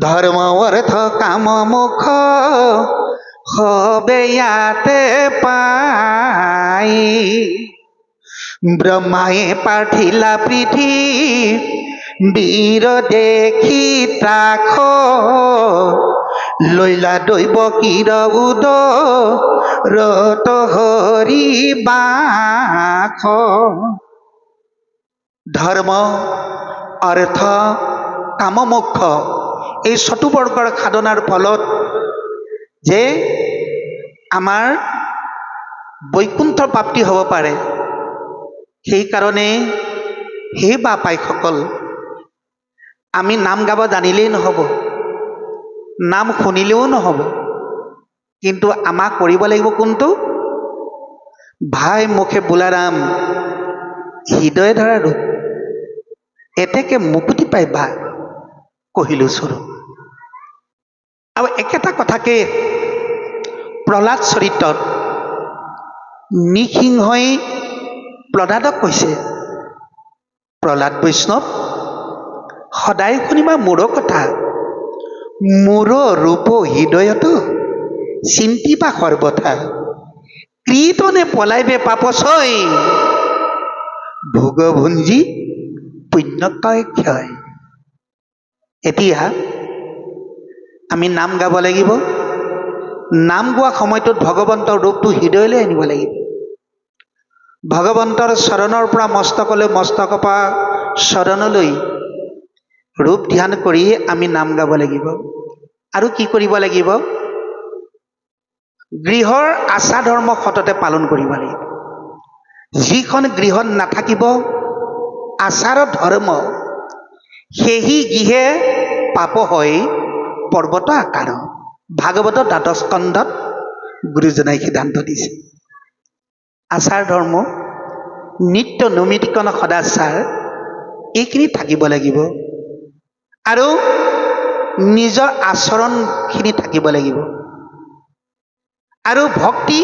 ধৰ্ম অৰ্থ কাম মুখ হবে ইয়াতে পাই ব্ৰহ্মায়ে পাঠিলা পৃথিৱীৰ দেখি তাক লৈলা দৈৱ কিৰ উদ ৰত হৰি বাস ধৰ্ম অৰ্থ কাম মোক্ষ এই চতুবৰ্গৰ সাধনাৰ ফলত যে আমাৰ বৈকুণ্ঠ প্ৰাপ্তি হ'ব পাৰে, সেইকাৰণে হে বাপাইসকল, আমি নাম গাব জানিলেই নহ'ব, নাম শুনিলেও নহ'ব, কিন্তু আমাক কৰিব লাগিব কোনটো? ভাই মুখে বোলাৰাম হৃদয় ধৰা ৰূপ এতেকে মুকুতি পাইবা কহিলো স্বৰূপ। আৰু একেটা কথাকে প্ৰহ্লাদ চৰিত্ৰত নৃসিংহই প্ৰহ্লাদক কৈছে, প্ৰহ্লাদ বৈষ্ণৱ সদায় শুনিবা মোৰ কথা, মোৰ ৰূপ হৃদয়ত চিন্তিবা সৰ্বথা, কীৰ্তনে পলাইবে পাপছয় ভোগভুঞ্জি পুণ্যক্ষয় ক্ষয়। এতিয়া আমি নাম গাব লাগিব, নাম গোৱা সময়টোত ভগৱন্তৰ ৰূপটো হৃদয়লৈ আনিব লাগিব, ভগৱন্তৰ চৰণৰ পৰা মস্তকলৈ, মস্তকৰ পৰা চৰণলৈ ৰূপ ধ্যান কৰি আমি নাম গাব লাগিব। আৰু কি কৰিব লাগিব? গৃহৰ আচাৰ ধৰ্ম সততে পালন কৰিব লাগিব। যিখন গৃহত নাথাকিব আচাৰ ধৰ্ম, সেহি গৃহে পাপ হয় পৰ্বত আকাৰ। ভাগৱত দ্বাদশ স্কন্ধত গুৰুজনাই সিদ্ধান্ত দিছে। আচাৰ ধৰ্ম, নিত্য নৈমিত্তিকন সদাচাৰ, এইখিনি থাকিব লাগিব আৰু নিজৰ আচৰণখিনি থাকিব লাগিব। আৰু ভক্তি,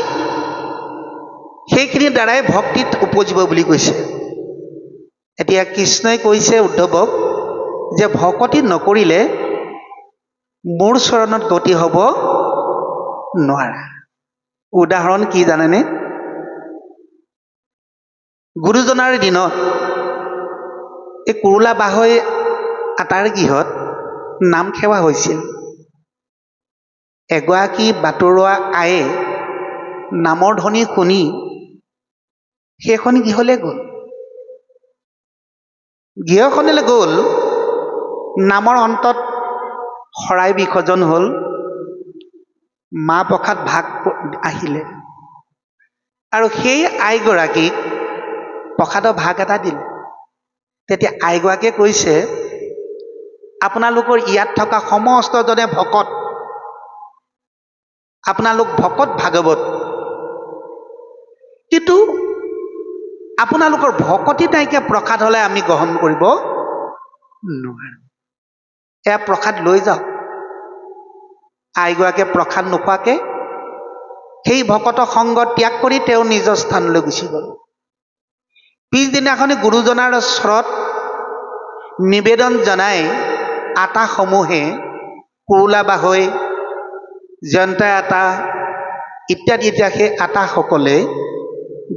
সেইখিনিৰ দ্বাৰাই ভক্তিত উপজিব বুলি কৈছে। এতিয়া কৃষ্ণই কৈছে উদ্ধৱক যে ভকতি নকৰিলে মোৰ চৰণত গতি হ'ব নোৱাৰা। উদাহৰণ কি জানেনে? গুৰুজনাৰ দিনত এই কুৰুলা বাহৈ আটাৰ গৃহত নাম সেৱা হৈছিল। এগৰাকী বাটৰুৱা আয়ে নামৰ ধ্বনি শুনি সেইখন গৃহলৈ গ'ল। গৃহখনলৈ গ'ল, নামৰ অন্তত শৰাই বিসৰ্জন হ'ল, মাহ প্ৰসাদ ভাগ আহিলে আৰু সেই আইগৰাকীক প্ৰসাদৰ ভাগ এটা দিলে। তেতিয়া আইগৰাকীয়ে কৈছে, আপোনালোকৰ ইয়াত থকা সমস্তজনে ভকত, আপোনালোক ভকত ভাগৱত, কিন্তু আপোনালোকৰ ভকতি নাইকিয়া প্ৰসাদ হ'লে আমি গ্ৰহণ কৰিব নোৱাৰোঁ। এয়া প্ৰসাদ লৈ যাওক। আইগৰাকীয়ে প্ৰসাদ নোখোৱাকৈ সেই ভকতৰ সংগ ত্যাগ কৰি তেওঁ নিজৰ স্থানলৈ গুচি গ'ল। পিছদিনাখনি গুৰুজনাৰ ওচৰত নিবেদন জনাই আটাসমূহে, পুৰুলা বাহৈ, জয়ন্ত আটা ইত্যাদি ইত্যাদি সেই আটাসকলে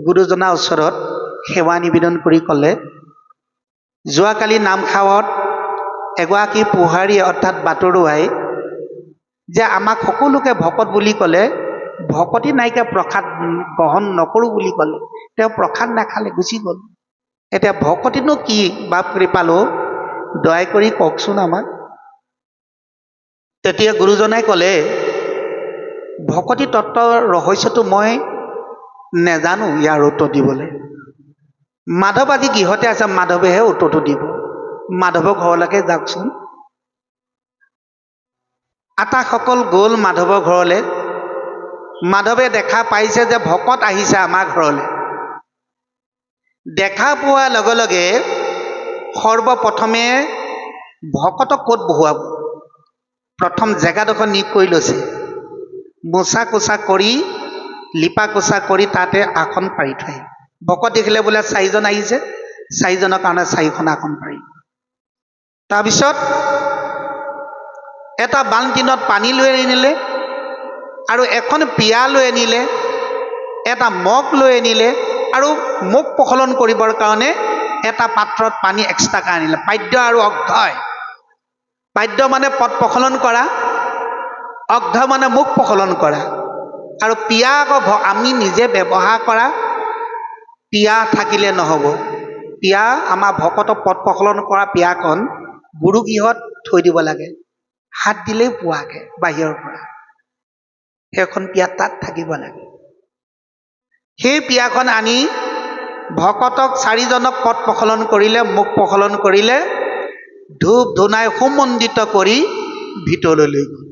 গুৰুজনাৰ ওচৰত সেৱা নিবেদন কৰি ক'লে, যোৱাকালি নামখাৱত এগৰাকী পোহাৰীয়ে অৰ্থাৎ বাটৰুৱাই যে আমাক সকলোকে ভকত বুলি ক'লে, ভকতি নাইকিয়া প্ৰসাদ গ্ৰহণ নকৰোঁ বুলি ক'লে, তেওঁ প্ৰসাদ নাখালে, গুচি গ'ল। এতিয়া ভকতিনো কি বাপ কৃপালো, দয়া কৰি কওকচোন আমাক। তেতিয়া গুৰুজনাই ক'লে, ভকতি তত্ত্বৰ ৰহস্যটো মই নেজানো ইয়াৰ উত্তৰ দিবলৈ। মাধৱ আজি গৃহতে আছে, মাধৱেহে উত্তৰটো দিব। মাধৱৰ ঘৰলৈকে যাওকচোন। আটাসকল গ'ল মাধৱৰ ঘৰলৈ। মাধৱে দেখা পাইছে যে ভকত আহিছে আমাৰ ঘৰলৈ। দেখা পোৱাৰ লগে লগে সৰ্বপ্ৰথমে ভকতক ক'ত বহুৱাব, প্ৰথম জেগাডোখৰ নিক কৰি লৈছে। মোচা কোচা কৰি, লিপা কোচা কৰি তাতে আসন পাৰি থয়। ভকত দেখিলে বোলে 4জন আহিছে, 4জনৰ কাৰণে 4খন আসন পাৰি। তাৰপিছত এটা বাল্টিনত পানী লৈ আনিলে আৰু এখন পিয়া লৈ আনিলে, এটা মগ লৈ আনিলে আৰু মুখ প্ৰসলন কৰিবৰ কাৰণে এটা পাত্ৰত পানী এক্সট্ৰাকৈ আনিলে। পাদ্য আৰু অগ্ধয়। পাদ্য মানে পদ প্ৰসলন কৰা, অগ্ধ মানে মুখ প্ৰসলন কৰা, আৰু পিয়া আকৌ আমি নিজে ব্যৱহাৰ কৰা পিয়া থাকিলে নহ'ব। পিয়া আমাৰ ভকতক পদ প্ৰসলন কৰা পিয়াখন গুৰুগৃহত থৈ দিব লাগে, হাত দিলেই পোৱাকে বাহিৰৰ পৰা। সেইখন পিয়া তাত থাকিব লাগে। সেই পিয়াখন আনি ভকতক 4জনক পদ প্ৰসলন কৰিলে, মুখ প্ৰসলন কৰিলে, ধূপ ধূনাই সুমণ্ডিত কৰি ভিতৰলৈ লৈ গ'ল।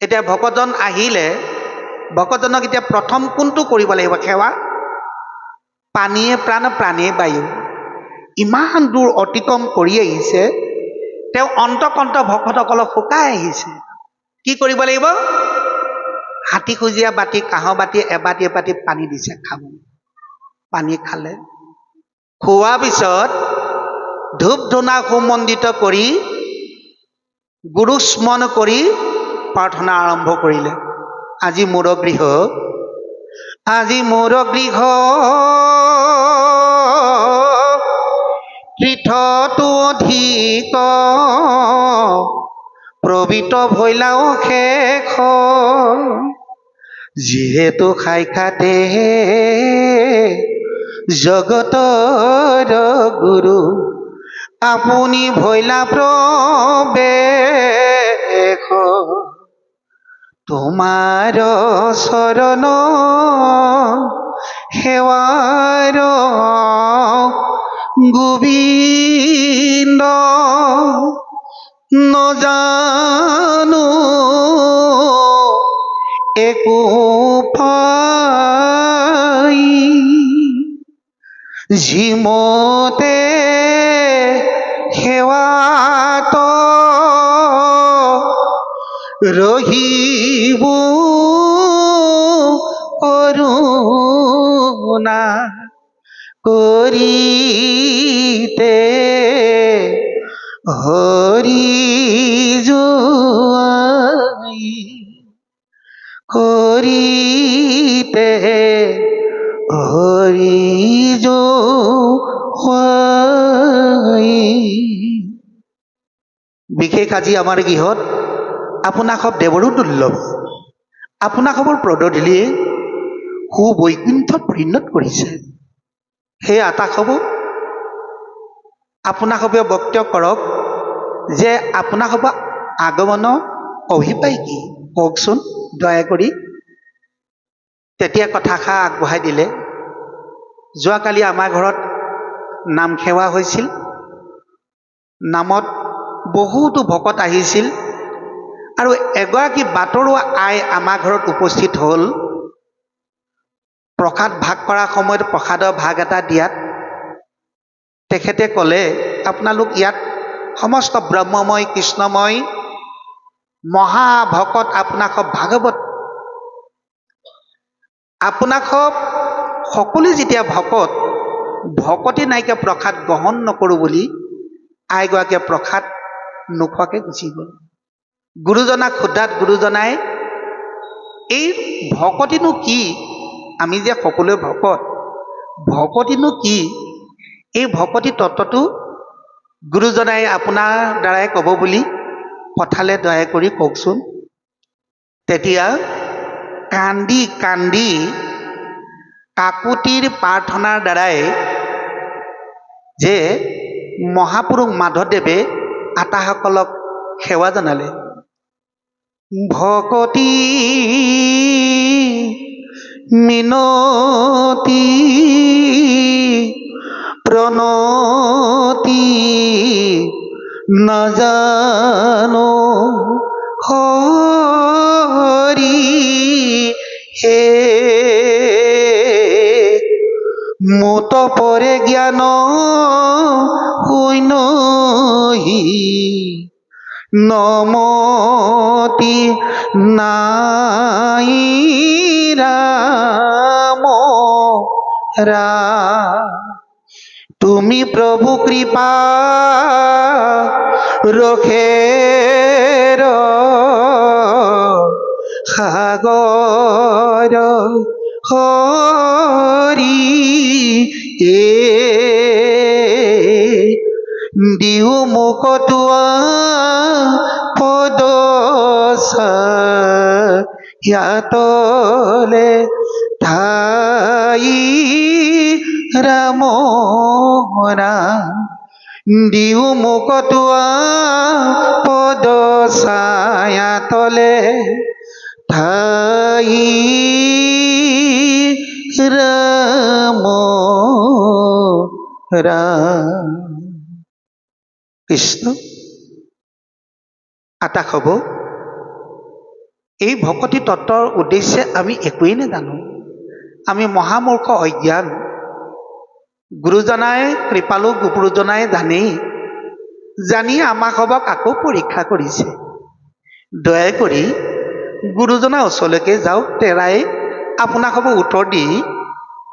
এতিয়া ভকতজন আহিলে, ভকতজনক এতিয়া প্ৰথম কোনটো কৰিব লাগিব সেৱা? পানীয়ে প্ৰাণ, প্ৰাণীয়ে বায়ু। ইমান দূৰ অতিক্ৰম কৰি আহিছে, তেওঁ অন্তকণ্ঠ ভকতসকলক শুকাই আহিছে। কি কৰিব লাগিব? হাতী খুজীয়া বাতি, কাঁহৰ বাতি এবাতি এবাতি পানী দিছে খাব। পানী খালে। খোৱাৰ পিছত ধূপ ধূনা সুমণ্ডিত কৰি গুৰু স্মৰণ কৰি প্ৰাৰ্থনা আৰম্ভ কৰিলে। আজি মোৰ গৃহ, আজি মোৰ গৃহ তীৰ্থটো অধিক, প্ৰবৃত ভৈলাও শেষ, যিহেতু সাক্ষাতে জগতৰ গুৰু, আপুনি ভৈলা প্ৰবেশ, তোমাৰ চৰণ সেৱাৰ গোবিন্দ, নজানো একো পাই, যিমতে সেৱাত ৰহিব কৰোণা কৰিতে হৰি জোৱাই, কৰিতে হৰি জোৱাই। বিশেষ আজি আমাৰ গৃহত আপোনাসৱ দেৱৰো দুৰ্লভ। আপোনাসৱৰ পদধূলিয়ে সুবৈকুণ্ঠত পৰিণত কৰিছে। সেই আটাসৱ আপোনাসৱে বক্তব্য কৰক যে আপোনাসৱ আগমনৰ অভিপ্ৰায় কি কওকচোন দয়া কৰি। তেতিয়া কথাষাৰ আগবঢ়াই দিলে, যোৱাকালি আমাৰ ঘৰত নাম সেৱা হৈছিল। নামত বহুতো ভকত আহিছিল আৰু এগৰাকী বাটৰুৱা আই আমাৰ ঘৰত উপস্থিত হ'ল। প্ৰসাদ ভাগ কৰাৰ সময়ত প্ৰসাদৰ ভাগ এটা দিয়াত তেখেতে ক'লে, আপোনালোক ইয়াত সমস্ত ব্ৰহ্মময় কৃষ্ণময় মহাভকত আপোনাসৱ ভাগৱত, আপোনাসৱ সকলোৱে যেতিয়া ভকত, ভকতি নাইকিয়া প্ৰসাদ গ্ৰহণ নকৰোঁ বুলি আইগৰাকীয়ে প্ৰসাদ নোখোৱাকৈ গুচি গ'ল। গুৰুজনাক সোধাত গুৰুজনাই এই ভকতিনো কি, আমি যে সকলোৱে ভকত, ভকতিনো কি, এই ভকতি তত্ত্বটো গুৰুজনাই আপোনাৰ দ্বাৰাই ক'ব বুলি পঠালে, দয়া কৰি কওকচোন। তেতিয়া কান্দি কান্দি কাকুতিৰ প্ৰাৰ্থনাৰ দ্বাৰাই যে মহাপুৰুষ মাধৱদেৱে আতাসকলক সেৱা জনালে। ভকতি মিনতি প্ৰণতি নাজানো হৰি হে, মোত পৰে জ্ঞান শূন্যহি, নমতি নাই ৰাম ৰাম। তুমি প্ৰভু কৃপা ৰখেৰ সাগৰ হৰি দিও মুকটোৱা পদ ইয়াতলে ঠাই ৰাম ৰাম। দিও মুকটোৱা পদ ছায়াতলে ঠাই ৰাম ৰাম। কৃষ্ণ আতাসৱ এই ভকতি তত্ত্বৰ উদ্দেশ্যে আমি একোৱেই নাজানো, আমি মহামূৰ্খ অজ্ঞান। গুৰুজনাই কৃপালু গুৰুজনাই জানেই, জানি আমাসৱক আকৌ পৰীক্ষা কৰিছে। দয়া কৰি গুৰুজনাৰ ওচৰলৈকে যাওক, তেৰাই আপোনাসৱক উত্তৰ দি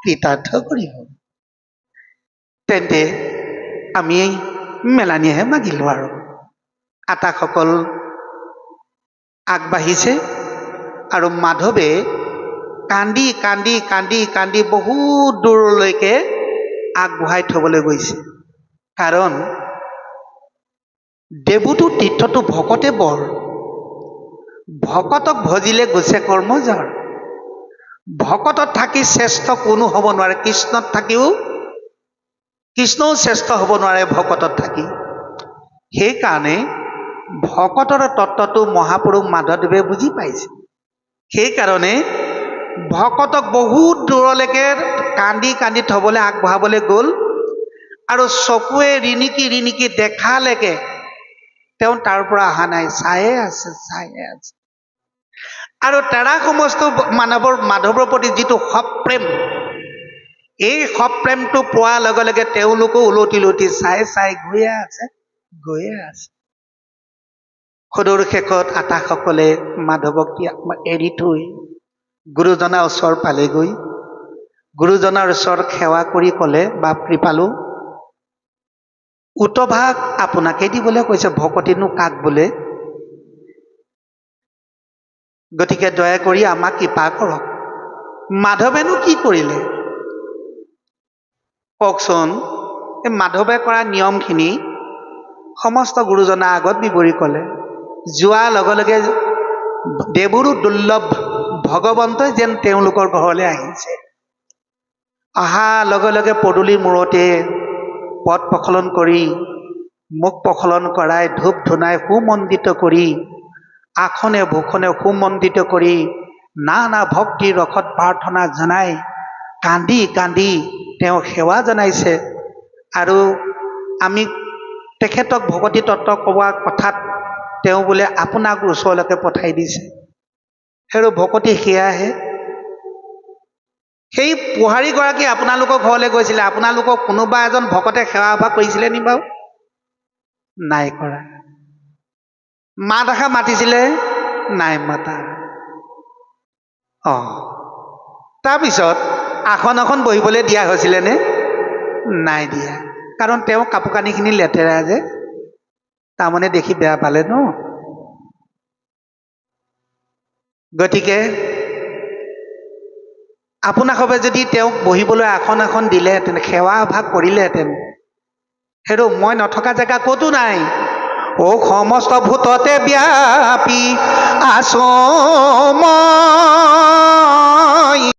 কৃতাৰ্থ কৰিব। তেন্তে আমি মেলানিয়াহে মাগিলোঁ আৰু। আতাসকল আগবাঢ়িছে আৰু মাধৱে কান্দি কান্দি কান্দি কান্দি বহুত দূৰলৈকে আগবঢ়াই থবলৈ গৈছে। কাৰণ দেৱোতো তীৰ্থটো ভকতে বৰ, ভকতক ভজিলে গৈছে কৰ্মজাৰ। ভকতত থাকি শ্ৰেষ্ঠ কোনো হ'ব নোৱাৰে, কৃষ্ণত থাকিও কৃষ্ণও শ্ৰেষ্ঠ হ'ব নোৱাৰে ভকতত থাকি। সেইকাৰণে ভকতৰ তত্ত্বটো মহাপুৰুষ মাধৱদেৱে বুজি পাইছে। সেইকাৰণে ভকতক বহুত দূৰলৈকে কান্দি কান্দি থবলৈ আগবঢ়াবলৈ গ'ল আৰু চকুৱে ৰিণিকি দেখালৈকে তেওঁ তাৰ পৰা অহা নাই, চায়ে আছে চায়ে আছে। আৰু তাৰা সমস্ত মাধৱৰ প্ৰতি যিটো সপ্ৰেম, এই সপ্ৰেমটো পোৱাৰ লগে লগে তেওঁলোকো উলটি উলটি চাই চাই গৈয়ে আছে গৈয়ে আছে। সদুৰ শেষত আতাসকলে মাধৱক এৰি থৈ গুৰুজনাৰ ওচৰ পালেগৈ। গুৰুজনাৰ ওচৰত সেৱা কৰি ক'লে, বাপ কৃপালু, উত্তৰভাগ আপোনাকে দিবলৈ কৈছে, ভকতিনো কাক বোলে, গতিকে দয়া কৰি আমাক কৃপা কৰক। মাধৱেনো কি কৰিলে কওকচোন। এই মাধৱে কৰা নিয়মখিনি সমস্ত গুৰুজনাৰ আগত বিৱৰি ক'লে। যোৱাৰ লগে লগে দেৱৰো দুৰ্লভ ভগৱন্তই যেন তেওঁলোকৰ ঘৰলৈ আহিছে। অহাৰ লগে লগে পদূলিৰ মূৰতে পদ প্ৰক্ষলন কৰি মুখ প্ৰক্ষলন কৰাই ধূপ ধুনাই সুমণ্ডিত কৰি আসনে ভূষণে সুমণ্ডিত কৰি নানা ভক্তি ৰসত প্ৰাৰ্থনা জনাই কান্দি কান্দি তেওঁ সেৱা জনাইছে। আৰু আমি তেখেতক ভকতি তত্ত্ব কোৱা কথাত তেওঁ বোলে আপোনাক ওচৰলৈকে পঠাই দিছে। সেই ভকতি সেয়াহে। সেই পোহাৰীগৰাকী আপোনালোকৰ ঘৰলৈ গৈছিলে, আপোনালোকক কোনোবা এজন ভকতে সেৱা সভা কৰিছিলে নি বাৰু? নাই কৰা। মাত এষাৰ মাতিছিলে? নাই মাতা। তাৰপিছত আসন এখন বহিবলৈ দিয়া হৈছিলেনে? নাই দিয়া। কাৰণ তেওঁ কাপোৰ কানিখিনি লেতেৰা যে, তাৰমানে দেখি বেয়া পালে ন। গতিকে আপোনাসৱে যদি তেওঁক বহিবলৈ আসন এখন দিলেহেঁতেন, সেৱা সভা কৰিলেহেঁতেন, সেইটো মই নথকা জেগা ক'তো নাই। সমস্ত ভূততে ব্যাপী আছো মই।